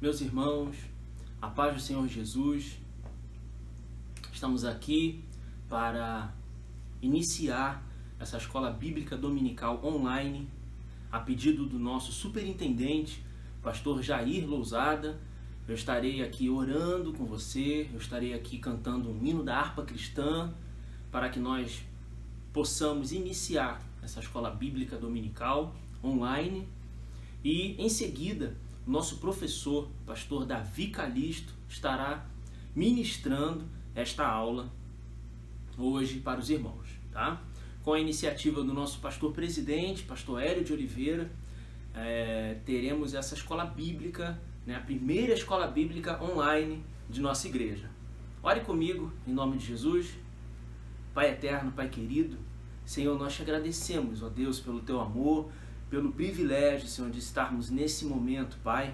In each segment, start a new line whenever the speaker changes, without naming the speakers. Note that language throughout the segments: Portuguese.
Meus irmãos, a paz do Senhor Jesus, estamos aqui para iniciar essa escola bíblica dominical online, a pedido do nosso superintendente, pastor Jair Lousada. Eu estarei aqui orando com você, eu estarei aqui cantando um hino da harpa cristã, para que nós possamos iniciar essa escola bíblica dominical online. E em seguida, nosso professor, pastor Davi Calixto, estará ministrando esta aula hoje para os irmãos, tá? Com a iniciativa do nosso pastor presidente, pastor Hélio de Oliveira, teremos essa escola bíblica, a primeira escola bíblica online de nossa igreja. Ore comigo, em nome de Jesus. Pai eterno, Pai querido, Senhor, nós te agradecemos, ó Deus, pelo teu amor, pelo privilégio, Senhor, de estarmos nesse momento, Pai,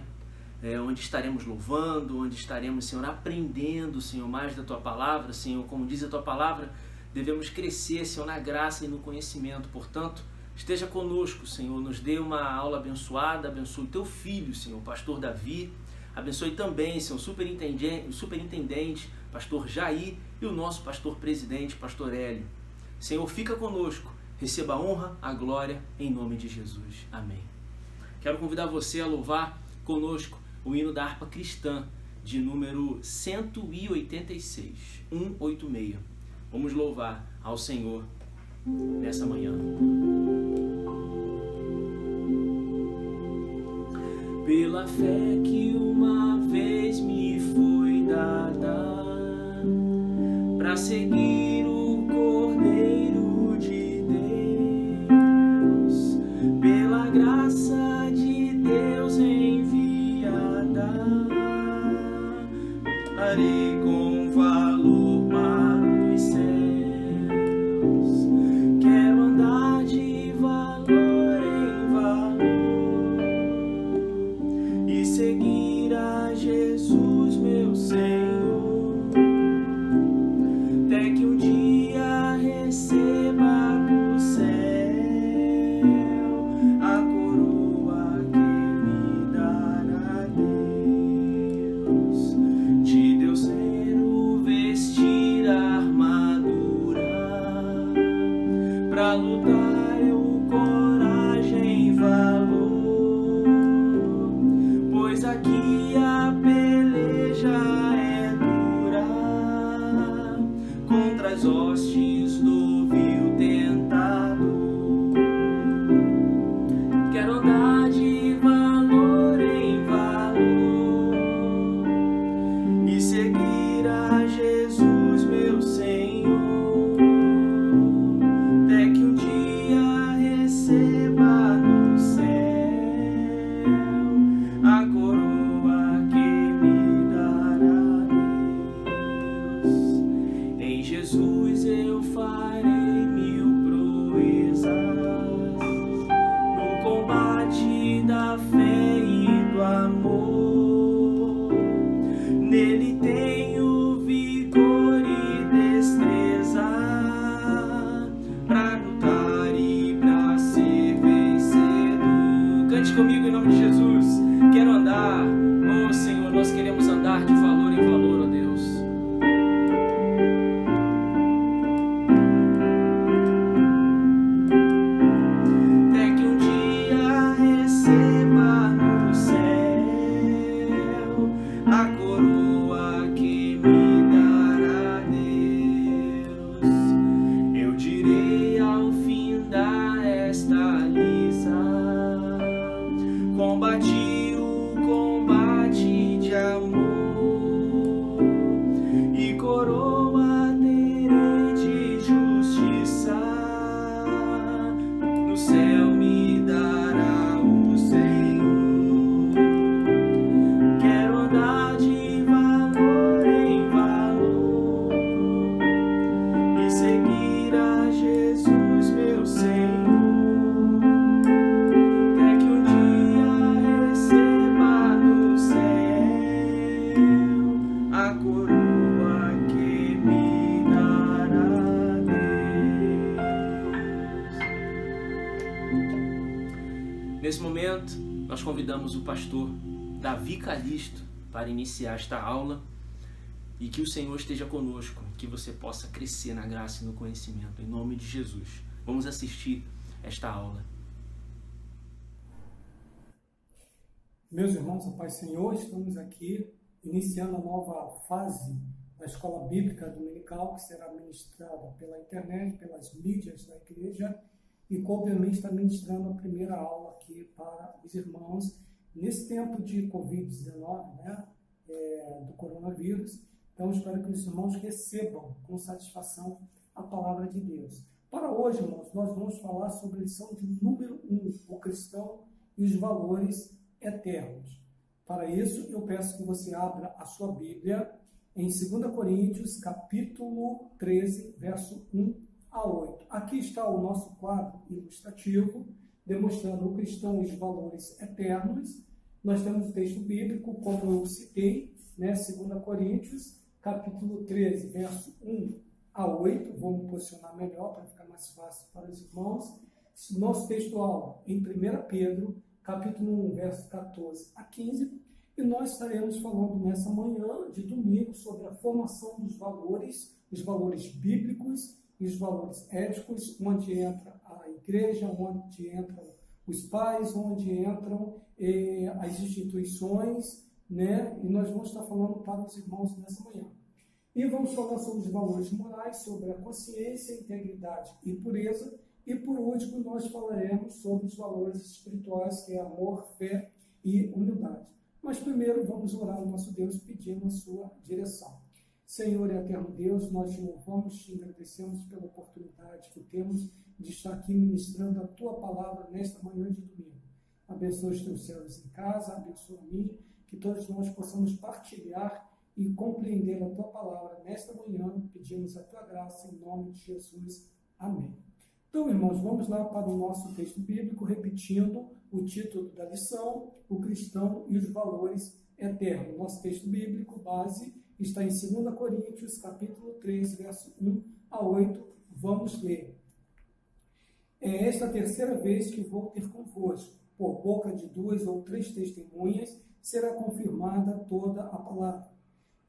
onde estaremos louvando, onde estaremos, Senhor, aprendendo, Senhor, mais da tua palavra. Senhor, como diz a tua palavra, devemos crescer, Senhor, na graça e no conhecimento. Portanto, esteja conosco, Senhor, nos dê uma aula abençoada, abençoe o teu filho, Senhor, pastor Davi, abençoe também, Senhor, o superintendente, pastor Jair, e o nosso pastor presidente, pastor Hélio. Senhor, fica conosco. Receba a honra, a glória, em nome de Jesus. Amém. Quero convidar você a louvar conosco o hino da harpa cristã, de número 186, 186. Vamos louvar ao Senhor nessa manhã. Pela fé que uma vez me foi dada, para seguir o Cordeiro de Deus, pela graça de Deus enviada, darei com valor para os céus. Quero andar de valor em valor e seguir a Jesus, meu Senhor, até que um dia receba do céu a coroa que me dará Deus. De Deus quero vestir a armadura, pra lutar eu coragem e valor, pois aqui a peleja é dura contra as hostes do vil tentador. Quero andar de valor em valor e seguir a Jesus, meu Senhor, até que um dia receba no céu a coroa que me dará Deus. Em Jesus eu farei mil proezas, no combate da fé e do amor. Nele tenho vigor e destreza, pra lutar e pra ser vencedor. Cante comigo em nome de Jesus. Quero andar, oh Senhor, nós queremos andar de valor em valor, ó Deus. Até que um dia receba no céu a coroa que me dará Deus. Eu direi ao fim esta liça, combati o combate de amor, e coroa terei de justiça, no céu me dará o Senhor. Quero andar de valor em valor e seguir a Jesus, meu Senhor, até que um dia receba no céu a coroa que me dará Deus. Nesse momento, nós convidamos o pastor Davi Calixto para iniciar esta aula e que o Senhor esteja conosco, que você possa crescer na graça e no conhecimento, em nome de Jesus. Vamos assistir esta aula.
Meus irmãos, a paz do Senhor, estamos aqui iniciando a nova fase da Escola Bíblica Dominical, que será ministrada pela internet, pelas mídias da igreja, e obviamente está ministrando a primeira aula aqui para os irmãos, nesse tempo de Covid-19, do coronavírus. Então, espero que os irmãos recebam com satisfação a palavra de Deus. Para hoje, irmãos, nós vamos falar sobre a lição de número 1, o cristão e os valores eternos. Para isso, eu peço que você abra a sua Bíblia em 2 Coríntios, capítulo 13, verso 1 a 8. Aqui está o nosso quadro ilustrativo, demonstrando o cristão e os valores eternos. Nós temos o texto bíblico, como eu citei, 2 Coríntios, capítulo 13, verso 1 a 8. Vou me posicionar melhor para ficar mais fácil para os irmãos. Nosso textual em 1 Pedro, capítulo 1, verso 14 a 15. E nós estaremos falando nessa manhã de domingo sobre a formação dos valores, os valores bíblicos e os valores éticos, onde entra a igreja, onde entram os pais, onde entram as instituições, E nós vamos estar falando para os irmãos nessa manhã. E vamos falar sobre os valores morais, sobre a consciência, integridade e pureza. E por último, nós falaremos sobre os valores espirituais, que é amor, fé e humildade. Mas primeiro vamos orar ao nosso Deus pedindo a sua direção. Senhor e eterno Deus, nós te louvamos, te agradecemos pela oportunidade que temos de estar aqui ministrando a tua palavra nesta manhã de domingo. Abençoa os teus servos em casa, abençoa a mim, que todos nós possamos partilhar e compreender a tua palavra nesta manhã. Pedimos a tua graça em nome de Jesus. Amém. Então, irmãos, vamos lá para o nosso texto bíblico, repetindo o título da lição, o cristão e os valores eternos. Nosso texto bíblico base está em 2 Coríntios, capítulo 3, verso 1 a 8. Vamos ler. É esta a terceira vez que vou ter convosco. Por boca de 2 ou 3 testemunhas será confirmada toda a palavra.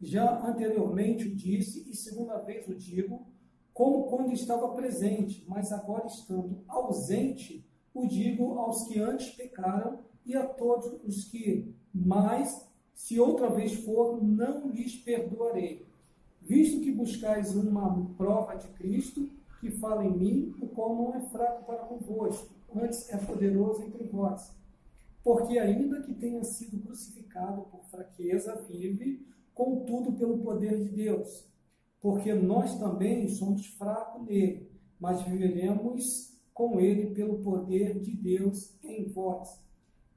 Já anteriormente o disse, e segunda vez o digo, como quando estava presente, mas agora estando ausente, o digo aos que antes pecaram e a todos os que mais, se outra vez for, não lhes perdoarei. Visto que buscais uma prova de Cristo, que fala em mim, o qual não é fraco para convosco, antes é poderoso entre vós. Porque ainda que tenha sido crucificado por fraqueza, vive, contudo pelo poder de Deus. Porque nós também somos fracos nele, mas viveremos com ele pelo poder de Deus em vós.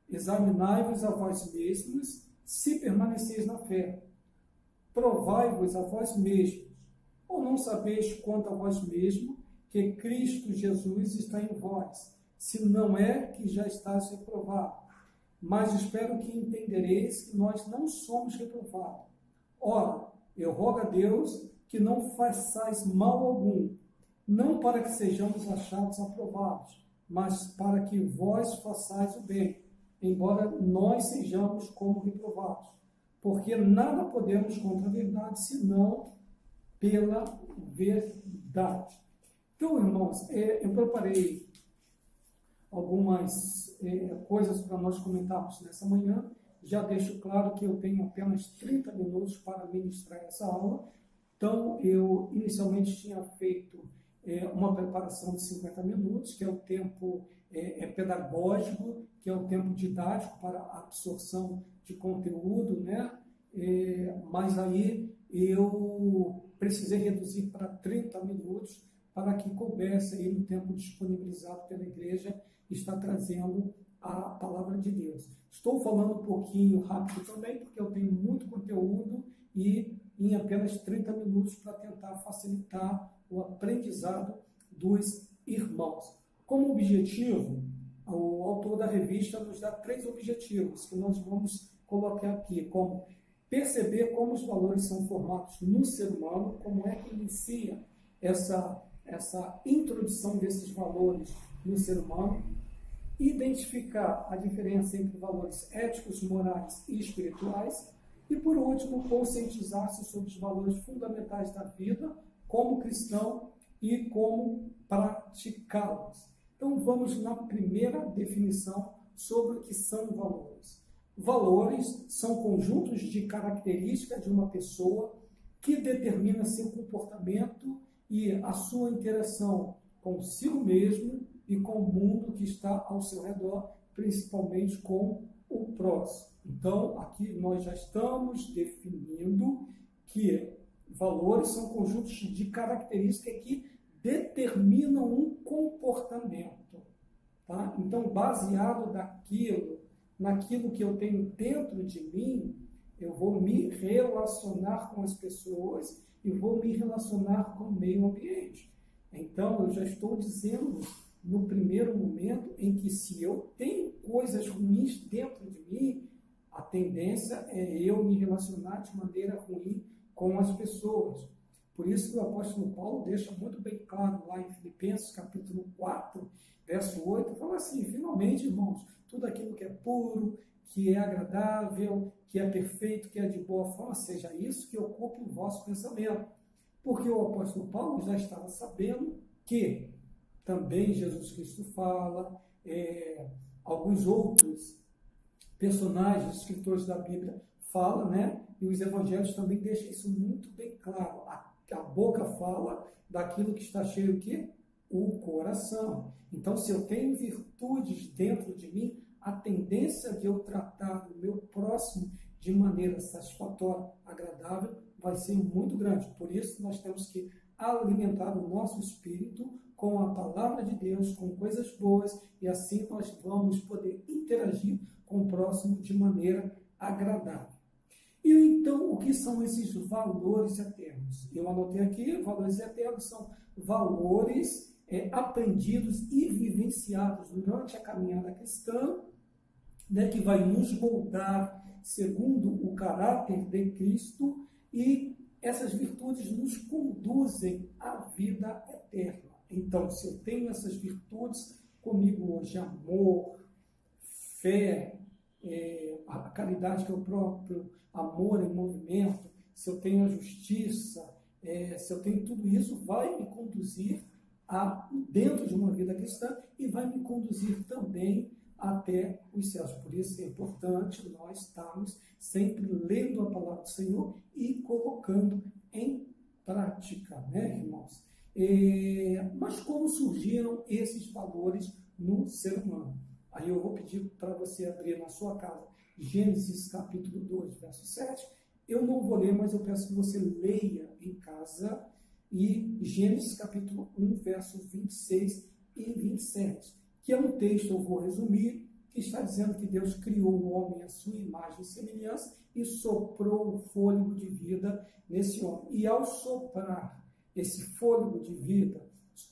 Examinai-vos a vós mesmos, se permaneceis na fé. Provai-vos a vós mesmos, ou não sabeis quanto a vós mesmos, que Cristo Jesus está em vós, se não é que já estáis reprovados. Mas espero que entendereis que nós não somos reprovados. Ora, eu rogo a Deus que não façais mal algum, não para que sejamos achados aprovados, mas para que vós façais o bem, embora nós sejamos como reprovados. Porque nada podemos contra a verdade, senão pela verdade. Então, irmãos, eu preparei algumas coisas para nós comentarmos nessa manhã. Já deixo claro que eu tenho apenas 30 minutos para ministrar essa aula. Então, eu inicialmente tinha feito uma preparação de 50 minutos, que é o tempo pedagógico, que é o tempo didático para a absorção de conteúdo, mas aí eu precisei reduzir para 30 minutos para que coubesse aí no tempo disponibilizado pela igreja estar trazendo a palavra de Deus. Estou falando um pouquinho rápido também, porque eu tenho muito conteúdo e em apenas 30 minutos para tentar facilitar o aprendizado dos irmãos. Como objetivo, o autor da revista nos dá 3 objetivos que nós vamos colocar aqui, como perceber como os valores são formados no ser humano, como é que inicia essa introdução desses valores no ser humano, identificar a diferença entre valores éticos, morais e espirituais, e, por último, conscientizar-se sobre os valores fundamentais da vida como cristão e como praticá-los. Então, vamos na primeira definição sobre o que são valores. Valores são conjuntos de características de uma pessoa que determina seu comportamento e a sua interação consigo mesmo e com o mundo que está ao seu redor, principalmente com o próximo. Então, aqui nós já estamos definindo que valores são conjuntos de características que determinam um comportamento. Tá? Então, baseado naquilo que eu tenho dentro de mim, eu vou me relacionar com as pessoas e vou me relacionar com o meio ambiente. Então, eu já estou dizendo no primeiro momento em que se eu tenho coisas ruins dentro de mim, a tendência é eu me relacionar de maneira ruim com as pessoas. Por isso que o apóstolo Paulo deixa muito bem claro lá em Filipenses capítulo 4, verso 8, fala assim: finalmente, irmãos, tudo aquilo que é puro, que é agradável, que é perfeito, que é de boa forma, seja isso que ocupe o vosso pensamento. Porque o apóstolo Paulo já estava sabendo que também Jesus Cristo fala, alguns outros personagens, escritores da Bíblia falam, né? E os evangelhos também deixam isso muito bem claro. A boca fala daquilo que está cheio o quê? O coração. Então, se eu tenho virtudes dentro de mim, a tendência de eu tratar o meu próximo de maneira satisfatória, agradável, vai ser muito grande. Por isso, nós temos que alimentar o nosso espírito com a palavra de Deus, com coisas boas, e assim nós vamos poder interagir com o próximo de maneira agradável. E então, o que são esses valores eternos? Eu anotei aqui: valores eternos são valores aprendidos e vivenciados durante a caminhada cristã, né, que vai nos moldar segundo o caráter de Cristo, e essas virtudes nos conduzem à vida eterna. Então, se eu tenho essas virtudes comigo hoje, amor, fé, a caridade, que é o próprio amor em movimento, se eu tenho a justiça, se eu tenho tudo isso, vai me conduzir dentro de uma vida cristã e vai me conduzir também até os céus. Por isso é importante nós estarmos sempre lendo a palavra do Senhor e colocando em prática, né, irmãos? Mas como surgiram esses valores no ser humano? Aí eu vou pedir para você abrir na sua casa Gênesis capítulo 2, verso 7. Eu não vou ler, mas eu peço que você leia em casa. E Gênesis capítulo 1, versos 26 e 27, que é um texto, eu vou resumir, que está dizendo que Deus criou o homem à sua imagem e semelhança e soprou o fôlego de vida nesse homem. E ao soprar esse fôlego de vida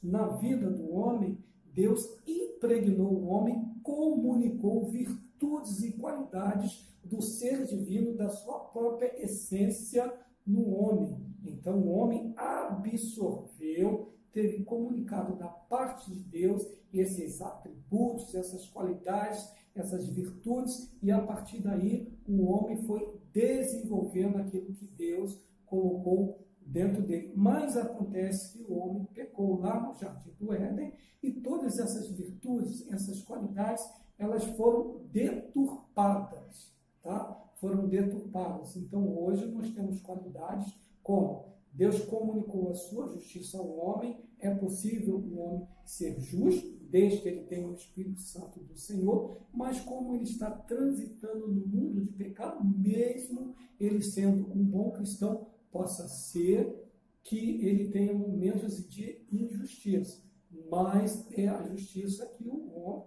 na vida do homem, Deus impregnou o homem, comunicou virtudes e qualidades do ser divino, da sua própria essência no homem. Então, o homem absorveu, teve comunicado da parte de Deus esses atributos, essas qualidades, essas virtudes, e a partir daí o homem foi desenvolvendo aquilo que Deus colocou dentro dele. Mas acontece que o homem pecou lá no Jardim do Éden e todas essas virtudes, essas qualidades, elas foram deturpadas, tá? Foram deturpadas. Então, hoje nós temos qualidades como Deus comunicou a sua justiça ao homem, é possível o homem ser justo, desde que ele tenha o Espírito Santo do Senhor, mas como ele está transitando no mundo de pecado, mesmo ele sendo um bom cristão, possa ser que ele tenha momentos de injustiça, mas é a justiça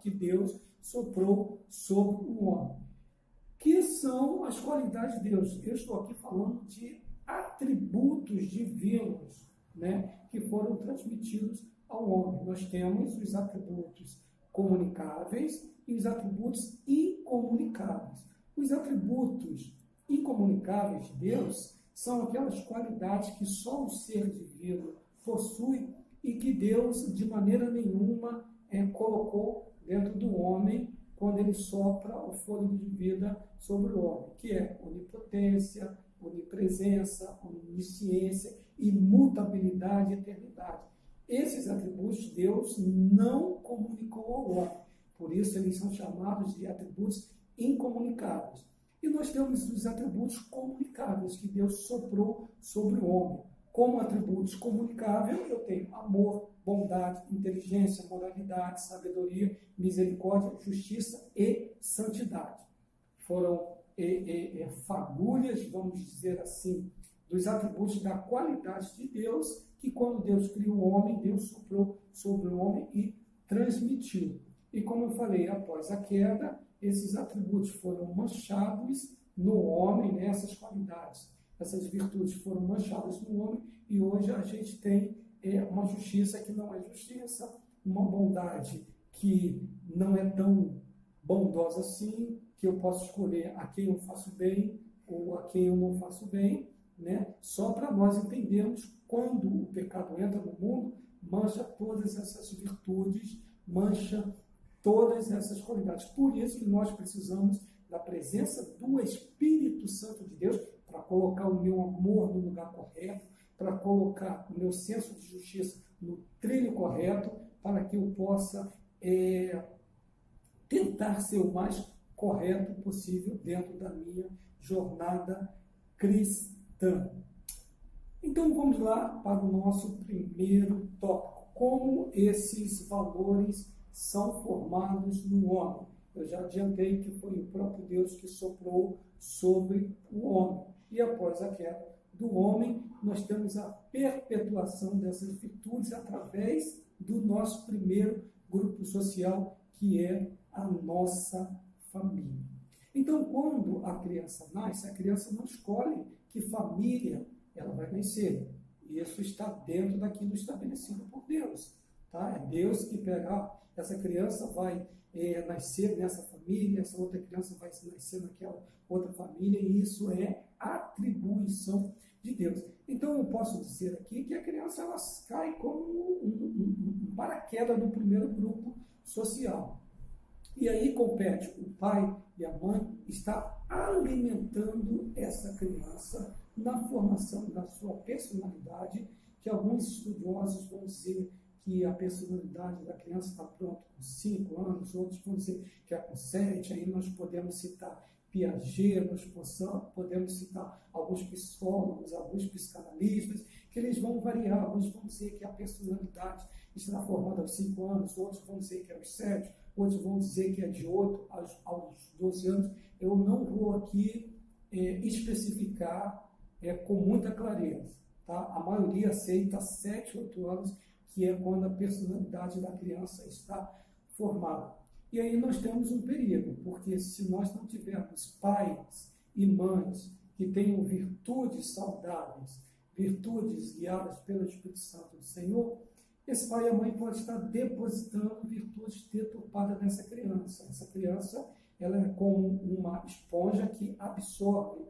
que Deus soprou sobre o homem. Que são as qualidades de Deus? Eu estou aqui falando de atributos divinos, né, que foram transmitidos ao homem. Nós temos os atributos comunicáveis e os atributos incomunicáveis. Os atributos incomunicáveis de Deus são aquelas qualidades que só o ser divino possui e que Deus, de maneira nenhuma, colocou dentro do homem quando ele sopra o fôlego de vida sobre o homem, que é onipotência, onipresença, onisciência, imutabilidade e eternidade. Esses atributos Deus não comunicou ao homem, por isso eles são chamados de atributos incomunicáveis. E nós temos os atributos comunicáveis que Deus soprou sobre o homem. Como atributos comunicáveis, eu tenho amor, bondade, inteligência, moralidade, sabedoria, misericórdia, justiça e santidade. Foram fagulhas, vamos dizer assim, dos atributos da qualidade de Deus, que quando Deus criou o homem, Deus soprou sobre o homem e transmitiu. E como eu falei, após a queda, esses atributos foram manchados no homem, né? Essas qualidades, essas virtudes foram manchadas no homem, e hoje a gente tem uma justiça que não é justiça, uma bondade que não é tão bondosa assim, que eu posso escolher a quem eu faço bem ou a quem eu não faço bem, né? Só para nós entendermos quando o pecado entra no mundo, mancha todas essas virtudes, mancha todas essas qualidades. Por isso que nós precisamos da presença do Espírito Santo de Deus para colocar o meu amor no lugar correto, para colocar o meu senso de justiça no trilho correto, para que eu possa tentar ser o mais correto possível dentro da minha jornada cristã. Então vamos lá para o nosso primeiro tópico. Como esses valores são formados no homem. Eu já adiantei que foi o próprio Deus que soprou sobre o homem. E após a queda do homem, nós temos a perpetuação dessas virtudes através do nosso primeiro grupo social, que é a nossa família. Então, quando a criança nasce, a criança não escolhe que família ela vai nascer. Isso está dentro daquilo estabelecido por Deus. Tá? É Deus que pega, essa criança vai nascer nessa família, essa outra criança vai nascer naquela outra família, e isso é atribuição de Deus. Então, eu posso dizer aqui que a criança ela cai como um paraquedas no primeiro grupo social. E aí compete o pai e a mãe estar alimentando essa criança na formação da sua personalidade, que alguns estudiosos vão dizer que a personalidade da criança está pronta com 5 anos, outros vão dizer que é com 7, aí nós podemos citar Piaget, nós podemos citar alguns psicólogos, alguns psicanalistas, que eles vão variar, alguns vão dizer que a personalidade está formada aos 5 anos, outros vão dizer que é aos 7, outros vão dizer que é de 8 aos 12 anos. Eu não vou aqui especificar com muita clareza. Tá? A maioria aceita 7, 8 anos, que é quando a personalidade da criança está formada. E aí nós temos um perigo, porque se nós não tivermos pais e mães que tenham virtudes saudáveis, virtudes guiadas pelo Espírito Santo do Senhor, esse pai e a mãe pode estar depositando virtudes deturpadas nessa criança. Essa criança ela é como uma esponja que absorve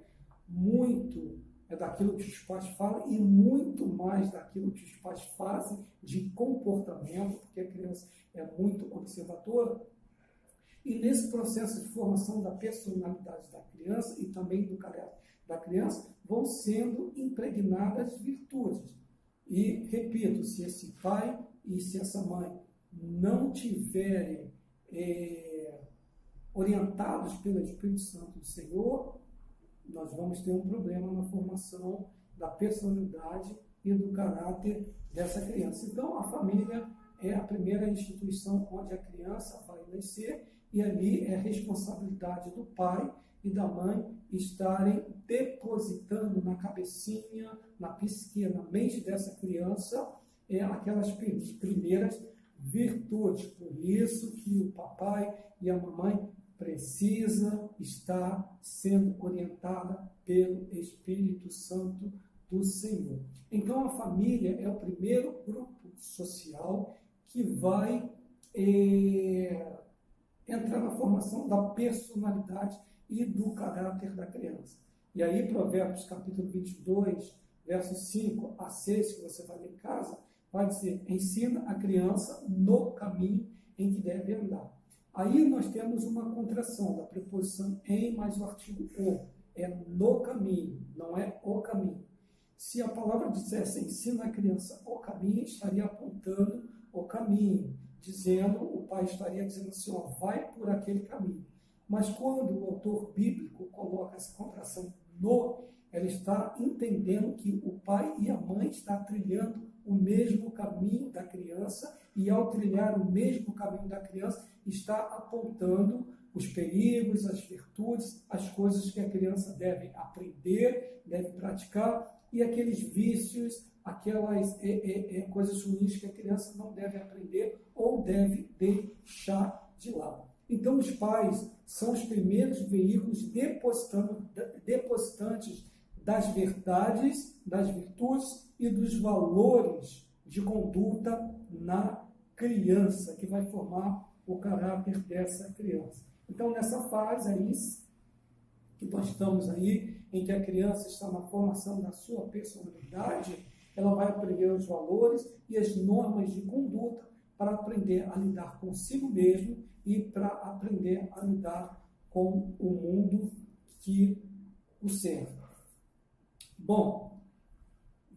muito daquilo que os pais falam e muito mais daquilo que os pais fazem de comportamento, porque a criança é muito observadora. E nesse processo de formação da personalidade da criança e também do caráter da criança, vão sendo impregnadas virtudes. E, repito, se esse pai e se essa mãe não tiverem orientados pelo Espírito Santo do Senhor, nós vamos ter um problema na formação da personalidade e do caráter dessa criança. Então, a família é a primeira instituição onde a criança vai nascer, e ali é responsabilidade do pai e da mãe estarem depositando na cabecinha, na psique, na mente dessa criança, aquelas primeiras virtudes. Por isso que o papai e a mamãe precisa estar sendo orientada pelo Espírito Santo do Senhor. Então, a família é o primeiro grupo social que vai entrar na formação da personalidade e do caráter da criança. E aí, Provérbios capítulo 22, versos 5 a 6, que você vai ler em casa, vai dizer: ensina a criança no caminho em que deve andar. Aí nós temos uma contração da preposição em mais o artigo o. É no caminho, não é o caminho. Se a palavra dissesse ensina a criança o caminho, estaria apontando o caminho, dizendo, o pai estaria dizendo assim, ó, vai por aquele caminho. Mas quando o autor bíblico coloca essa contração no, ela está entendendo que o pai e a mãe estão trilhando o mesmo caminho da criança, e ao trilhar o mesmo caminho da criança, está apontando os perigos, as virtudes, as coisas que a criança deve aprender, deve praticar, e aqueles vícios, aquelas coisas ruins que a criança não deve aprender ou deve deixar de lado. Então, os pais são os primeiros veículos depositantes das verdades, das virtudes e dos valores de conduta na criança, que vai formar o caráter dessa criança. Então, nessa fase aí, que nós estamos aí, em que a criança está na formação da sua personalidade, ela vai aprender os valores e as normas de conduta para aprender a lidar consigo mesmo e para aprender a lidar com o mundo que o cerca. Bom,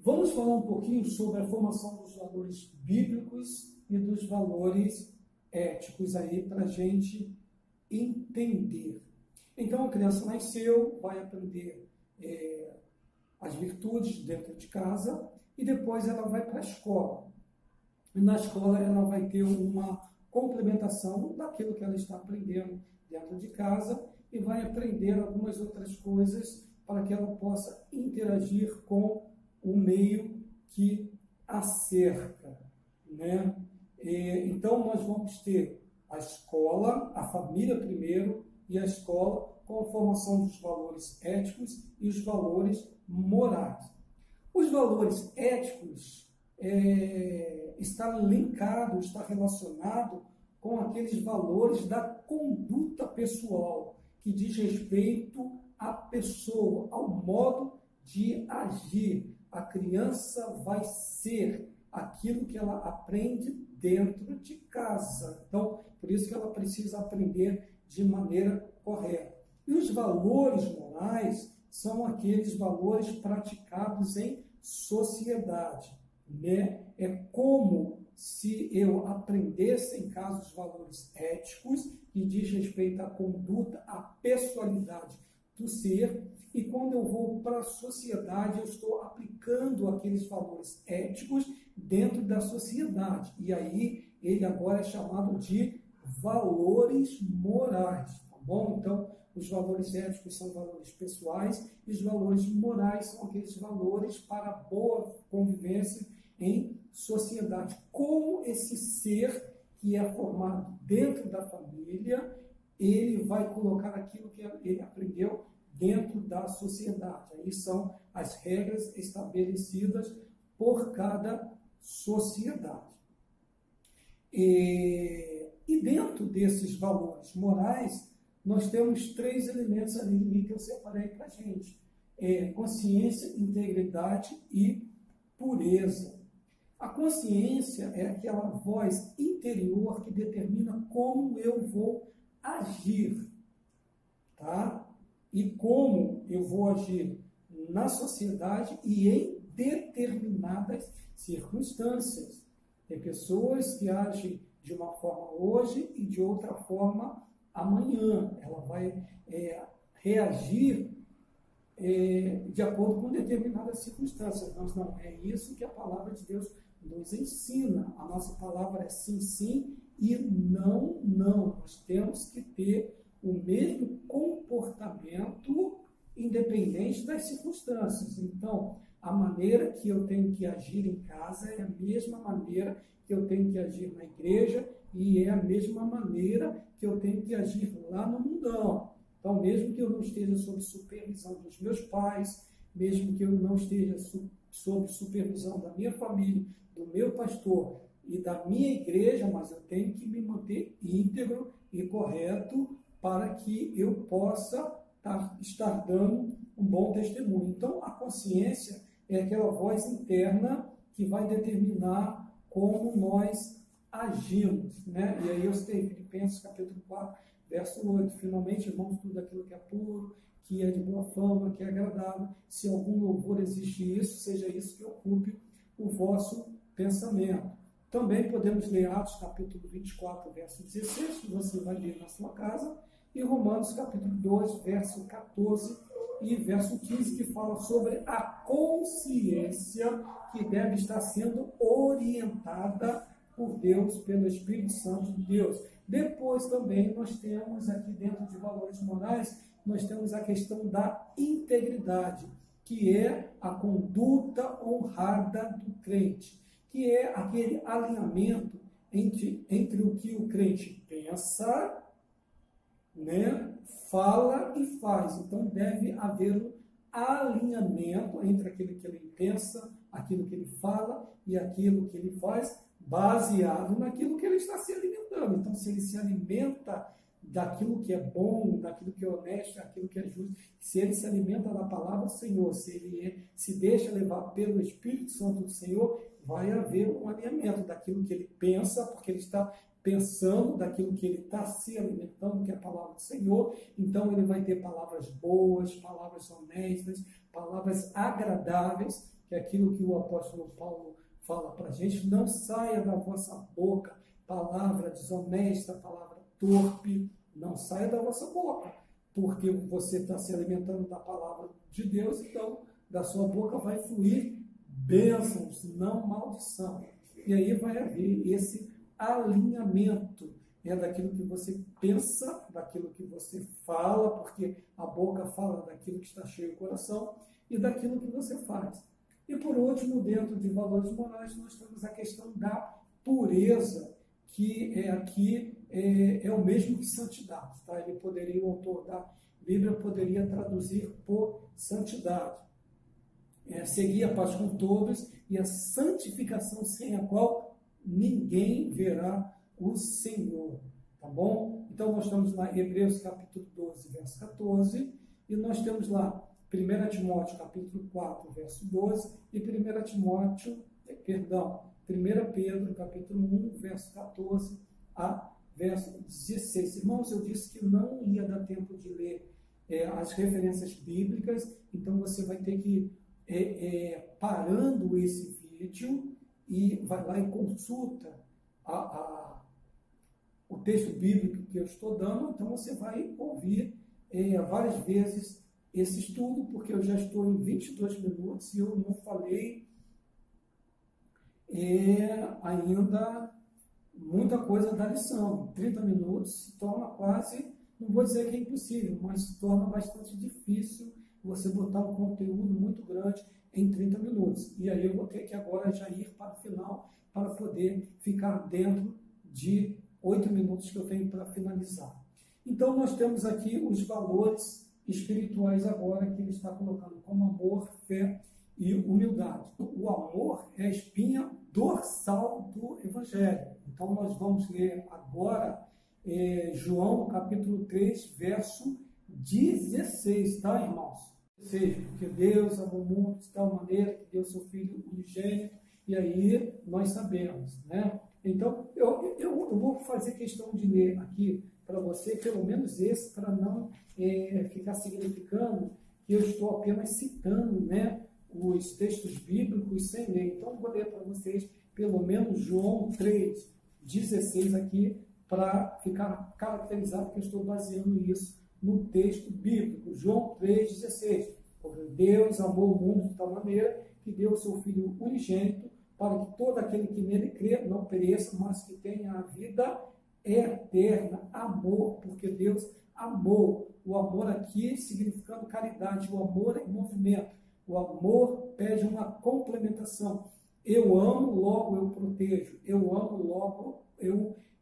vamos falar um pouquinho sobre a formação dos valores bíblicos e dos valores éticos aí para a gente entender. Então, a criança nasceu, vai aprender as virtudes dentro de casa e depois ela vai para a escola. E na escola ela vai ter uma complementação daquilo que ela está aprendendo dentro de casa e vai aprender algumas outras coisas para que ela possa interagir com o meio que a cerca, né? Então, nós vamos ter a escola, a família primeiro, e a escola com a formação dos valores éticos e os valores morais. Os valores éticos está linkado, está relacionado com aqueles valores da conduta pessoal, que diz respeito à pessoa, ao modo de agir. A criança vai ser aquilo que ela aprende dentro de casa. Então, por isso que ela precisa aprender de maneira correta. E os valores morais são aqueles valores praticados em sociedade, né? É como se eu aprendesse em casa os valores éticos, que diz respeito à conduta, à pessoalidade do ser, e quando eu vou para a sociedade, eu estou aplicando aqueles valores éticos dentro da sociedade. E aí, ele agora é chamado de valores morais, tá bom? Então, os valores éticos são valores pessoais e os valores morais são aqueles valores para a boa convivência em sociedade. Como esse ser que é formado dentro da família, ele vai colocar aquilo que ele aprendeu dentro da sociedade. Aí são as regras estabelecidas por cada sociedade. E dentro desses valores morais, nós temos 3 elementos ali que eu separei para a gente. Consciência, integridade e pureza. A consciência é aquela voz interior que determina como eu vou agir, tá? E como eu vou agir na sociedade e em determinadas circunstâncias. Tem pessoas que agem de uma forma hoje e de outra forma amanhã. Ela vai reagir de acordo com determinadas circunstâncias. Mas não é isso que a palavra de Deus nos ensina. A nossa palavra é sim, sim e não, não. Nós temos que ter o mesmo comportamento independente das circunstâncias. Então, a maneira que eu tenho que agir em casa é a mesma maneira que eu tenho que agir na igreja e é a mesma maneira que eu tenho que agir lá no mundão. Então, mesmo que eu não esteja sob supervisão dos meus pais, mesmo que eu não esteja sob supervisão da minha família, do meu pastor e da minha igreja, mas eu tenho que me manter íntegro e correto para que eu possa estar dando um bom testemunho. Então, a consciência é aquela voz interna que vai determinar como nós agimos, né? E aí eu citei Filipenses capítulo 4, verso 8. Finalmente, irmãos, tudo aquilo que é puro, que é de boa fama, que é agradável, se algum louvor existe isso, seja isso que ocupe o vosso pensamento. Também podemos ler Atos capítulo 24, verso 16, que você vai ler na sua casa, e Romanos capítulo 2, verso 14 e verso 15, que fala sobre a consciência que deve estar sendo orientada por Deus, pelo Espírito Santo de Deus. Depois também nós temos aqui dentro de valores morais, nós temos a questão da integridade, que é a conduta honrada do crente, que é aquele alinhamento entre o que o crente pensa, né, fala e faz. Então deve haver um alinhamento entre aquilo que ele pensa, aquilo que ele fala e aquilo que ele faz, baseado naquilo que ele está se alimentando. Então, se ele se alimenta daquilo que é bom, daquilo que é honesto, daquilo que é justo, se ele se alimenta da palavra do Senhor, se ele se deixa levar pelo Espírito Santo do Senhor, vai haver um alinhamento daquilo que ele pensa, porque ele está pensando daquilo que ele está se alimentando, que é a palavra do Senhor. Então ele vai ter palavras boas, palavras honestas, palavras agradáveis, que é aquilo que o apóstolo Paulo fala para a gente. Não saia da vossa boca palavra desonesta, palavra torpe, não saia da vossa boca, porque você está se alimentando da palavra de Deus, então da sua boca vai fluir bênçãos, não maldição. E aí vai haver esse alinhamento, daquilo que você pensa, daquilo que você fala, porque a boca fala daquilo que está cheio o coração, e daquilo que você faz. E por último, dentro de valores morais, nós temos a questão da pureza, que aqui é o mesmo que santidade. Tá? O autor da Bíblia poderia traduzir por santidade. Seguir a paz com todos e a santificação sem a qual ninguém verá o Senhor. Tá bom? Então nós estamos lá em Hebreus capítulo 12, verso 14, e nós temos lá 1 Timóteo capítulo 4, verso 12, e 1 Pedro capítulo 1, verso 14 a verso 16. Irmãos, eu disse que não ia dar tempo de ler as referências bíblicas, então você vai ter que parando esse vídeo e vai lá e consulta o texto bíblico que eu estou dando. Então você vai ouvir várias vezes esse estudo, porque eu já estou em 22 minutos e eu não falei ainda muita coisa da lição. 30 minutos se torna quase, não vou dizer que é impossível, mas se torna bastante difícil você botar um conteúdo muito grande em 30 minutos. E aí eu vou ter que agora já ir para o final para poder ficar dentro de 8 minutos que eu tenho para finalizar. Então nós temos aqui os valores espirituais agora que ele está colocando como amor, fé e humildade. O amor é a espinha dorsal do Evangelho. Então nós vamos ler agora João capítulo 3, verso 16, tá, irmãos? Porque Deus amou o mundo de tal maneira que deu seu Filho unigênito, e aí nós sabemos, né? Então eu vou fazer questão de ler aqui para você, pelo menos esse, para não ficar significando que eu estou apenas citando, né, os textos bíblicos sem ler. Então, eu vou ler para vocês pelo menos João 3, 16 aqui, para ficar caracterizado que eu estou baseando isso no texto bíblico. João 3, 16. Porque Deus amou o mundo de tal maneira que deu o seu Filho unigênito, para que todo aquele que nele crê não pereça, mas que tenha a vida eterna. Amor, porque Deus amou. O amor aqui significando caridade. O amor é movimento. O amor pede uma complementação. Eu amo, logo eu protejo. Eu amo, logo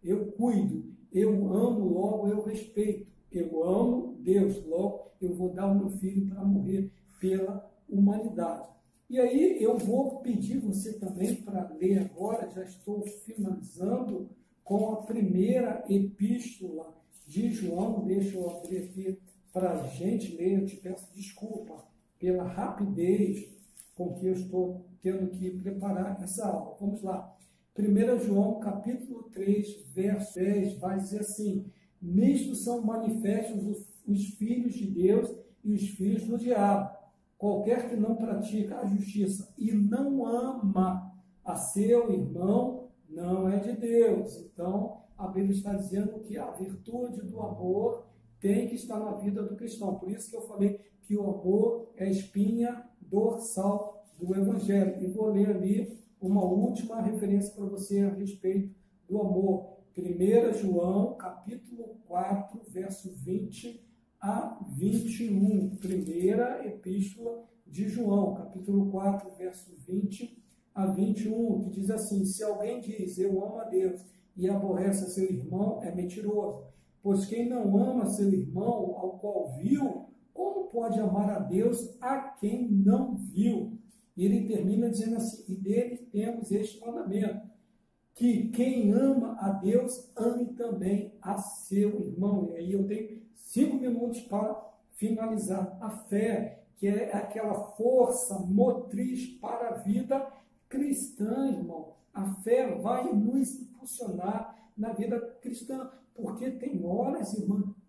eu cuido. Eu amo, logo eu respeito. Eu amo Deus, logo eu vou dar o meu filho para morrer pela humanidade. E aí eu vou pedir você também para ler agora, já estou finalizando com a primeira epístola de João. Deixa eu abrir aqui para a gente ler. Eu te peço desculpa pela rapidez com que eu estou tendo que preparar essa aula. Vamos lá. 1 João capítulo 3, verso 10, vai dizer assim: nisto são manifestos os filhos de Deus e os filhos do diabo. Qualquer que não pratica a justiça e não ama a seu irmão, não é de Deus. Então, a Bíblia está dizendo que a virtude do amor tem que estar na vida do cristão. Por isso que eu falei que o amor é a espinha dorsal do Evangelho. E vou ler ali uma última referência para você a respeito do amor. 1 João, capítulo 4, verso 20 a 21. Primeira epístola de João, capítulo 4, verso 20 a 21, que diz assim: se alguém diz, eu amo a Deus, e aborrece a seu irmão, é mentiroso. Pois quem não ama seu irmão, ao qual viu, como pode amar a Deus a quem não viu? E ele termina dizendo assim: e dele temos este mandamento, que quem ama a Deus, ame também a seu irmão. E aí eu tenho 5 minutos para finalizar. A fé, que é aquela força motriz para a vida cristã, irmão. A fé vai nos impulsionar na vida cristã, porque tem horas,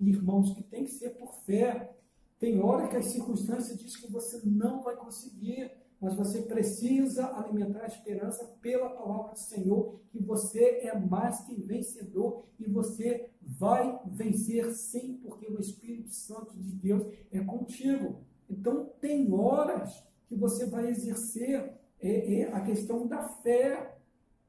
irmãos, que tem que ser por fé. Tem hora que as circunstâncias dizem que você não vai conseguir, mas você precisa alimentar a esperança pela palavra do Senhor, que você é mais que vencedor e você vai vencer sim, porque o Espírito Santo de Deus é contigo. Então, tem horas que você vai exercer a questão da fé.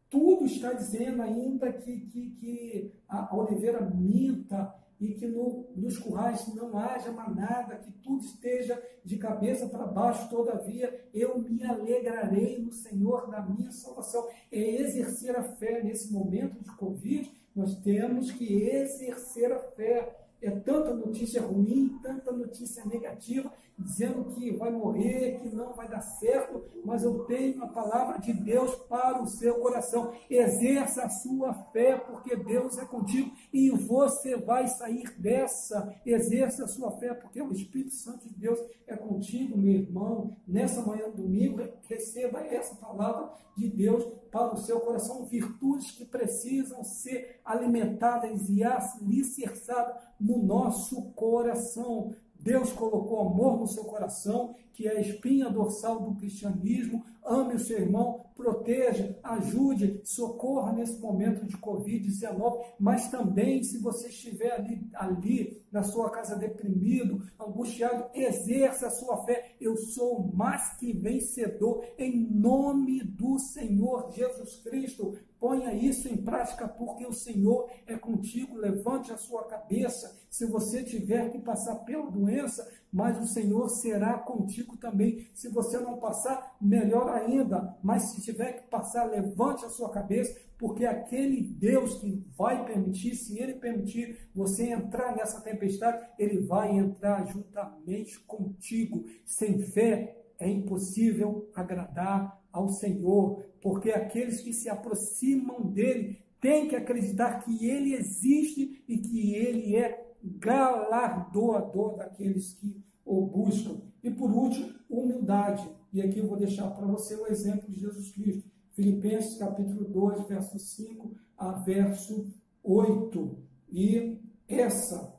Tudo está dizendo ainda que a oliveira minta e que nos currais não haja manada, que tudo esteja de cabeça para baixo, todavia eu me alegrarei no Senhor da minha salvação. É exercer a fé nesse momento de Covid, nós temos que exercer a fé. É tanta notícia ruim, tanta notícia negativa, dizendo que vai morrer, que não vai dar certo, mas eu tenho a palavra de Deus para o seu coração. Exerça a sua fé, porque Deus é contigo e você vai sair dessa. Exerça a sua fé, porque o Espírito Santo de Deus é contigo, meu irmão. Nessa manhã de domingo, receba essa palavra de Deus para o seu coração. Virtudes que precisam ser alimentadas e alicerçadas no nosso coração. Deus colocou amor no seu coração, que é a espinha dorsal do cristianismo. Ame o seu irmão, proteja, ajude, socorra nesse momento de Covid-19, mas também, se você estiver ali na sua casa deprimido, angustiado, exerça a sua fé. Eu sou mais que vencedor em nome do Senhor Jesus Cristo. Ponha isso em prática, porque o Senhor é contigo. Levante a sua cabeça. Se você tiver que passar pela doença, mas o Senhor será contigo também. Se você não passar, melhor ainda. Mas se tiver que passar, levante a sua cabeça, porque aquele Deus que vai permitir, se Ele permitir você entrar nessa tempestade, Ele vai entrar juntamente contigo. Sem fé é impossível agradar ao Senhor, porque aqueles que se aproximam dEle têm que acreditar que Ele existe e que Ele é galardoador daqueles que o buscam. E por último, humildade. E aqui eu vou deixar para você o exemplo de Jesus Cristo. Filipenses capítulo 2, verso 5 a verso 8. E essa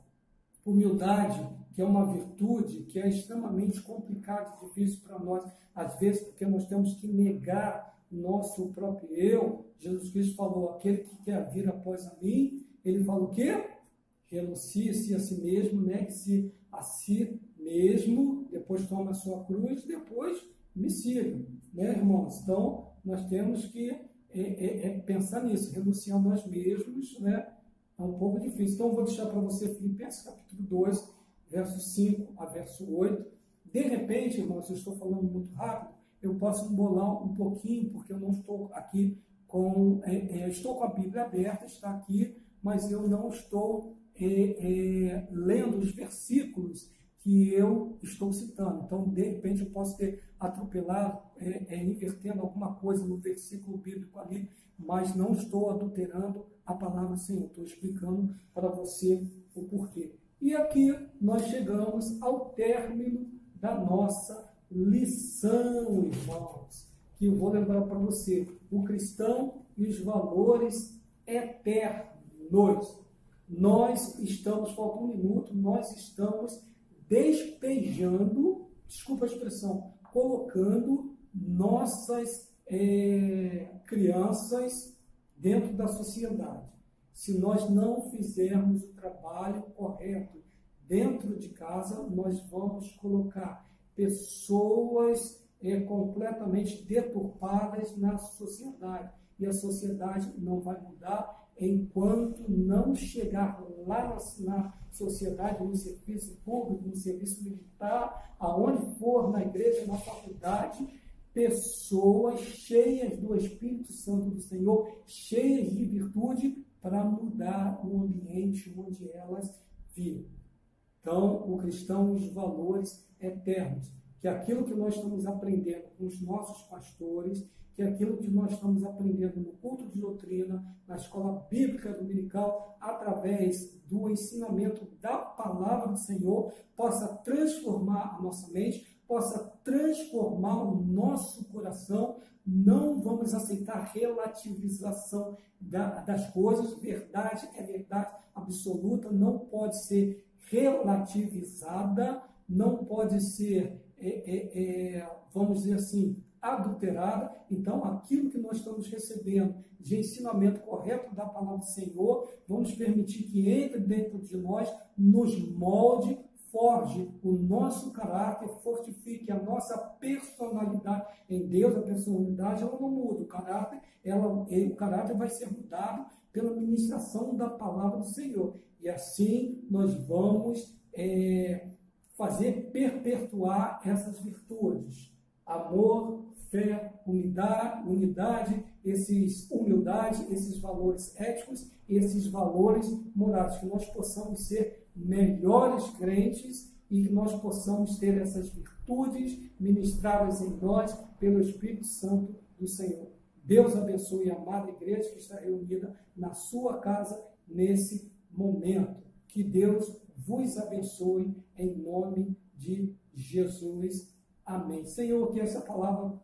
humildade, que é uma virtude que é extremamente complicada e difícil para nós, às vezes porque nós temos que negar nosso próprio eu. Jesus Cristo falou: aquele que quer vir após a mim, ele fala o quê? Renuncie-se a si mesmo, negue-se a si mesmo, depois toma a sua cruz, depois me siga, né, irmãos? Então, nós temos que pensar nisso, renunciar a nós mesmos, né? É um pouco difícil. Então, eu vou deixar para você Filipenses capítulo 2, verso 5 a verso 8. De repente, irmãos, eu estou falando muito rápido, eu posso embolar um pouquinho, porque eu não estou aqui estou com a Bíblia aberta, está aqui, mas eu não estou lendo os versículos que eu estou citando. Então, de repente, eu posso ter atropelado, invertendo alguma coisa no versículo bíblico ali, mas não estou adulterando a palavra do Senhor. Estou explicando para você o porquê. E aqui nós chegamos ao término da nossa lição, irmãos. que eu vou lembrar para você, o cristão e os valores eternos. Nós estamos, falta um minuto, nós estamos despejando, desculpa a expressão, colocando nossas crianças dentro da sociedade. Se nós não fizermos o trabalho correto dentro de casa, nós vamos colocar pessoas completamente deturpadas na sociedade. E a sociedade não vai mudar enquanto não chegar lá na sociedade, no serviço público, no serviço militar, aonde for, na igreja, na faculdade, pessoas cheias do Espírito Santo do Senhor, cheias de virtude, para mudar o ambiente onde elas vivem. Então, o cristão, os valores eternos, que aquilo que nós estamos aprendendo com os nossos pastores, que aquilo que nós estamos aprendendo no culto de doutrina, na escola bíblica dominical, através do ensinamento da palavra do Senhor, possa transformar a nossa mente, possa transformar o nosso coração. Não vamos aceitar relativização das coisas. Verdade é verdade absoluta, não pode ser relativizada, não pode ser, vamos dizer assim, adulterada. Então, aquilo que nós estamos recebendo de ensinamento correto da palavra do Senhor, vamos permitir que entre dentro de nós, nos molde, forge o nosso caráter, fortifique a nossa personalidade em Deus. A personalidade ela não muda, o caráter vai ser mudado pela ministração da palavra do Senhor. E assim nós vamos fazer perpetuar essas virtudes: amor, fé, humildade, esses valores éticos, esses valores morais, que nós possamos ser melhores crentes e que nós possamos ter essas virtudes ministradas em nós pelo Espírito Santo do Senhor. Deus abençoe a amada igreja que está reunida na sua casa nesse momento. Que Deus vos abençoe em nome de Jesus. Amém. Senhor, que essa palavra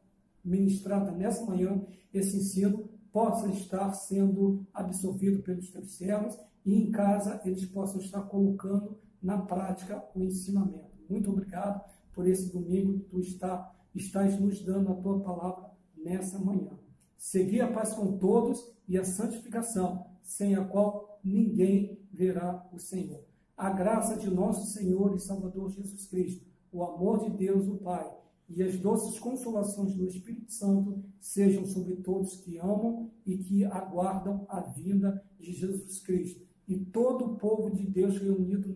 ministrada nessa manhã, esse ensino, possa estar sendo absorvido pelos teus servos e em casa eles possam estar colocando na prática o ensinamento. Muito obrigado por esse domingo que tu estás nos dando a tua palavra nessa manhã. Segui a paz com todos e a santificação, sem a qual ninguém verá o Senhor. A graça de nosso Senhor e Salvador Jesus Cristo, o amor de Deus, o Pai, e as doces consolações do Espírito Santo sejam sobre todos que amam e que aguardam a vinda de Jesus Cristo. E todo o povo de Deus reunido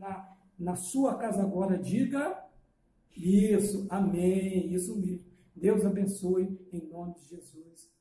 na sua casa agora, diga isso, amém, isso mesmo. Deus abençoe em nome de Jesus.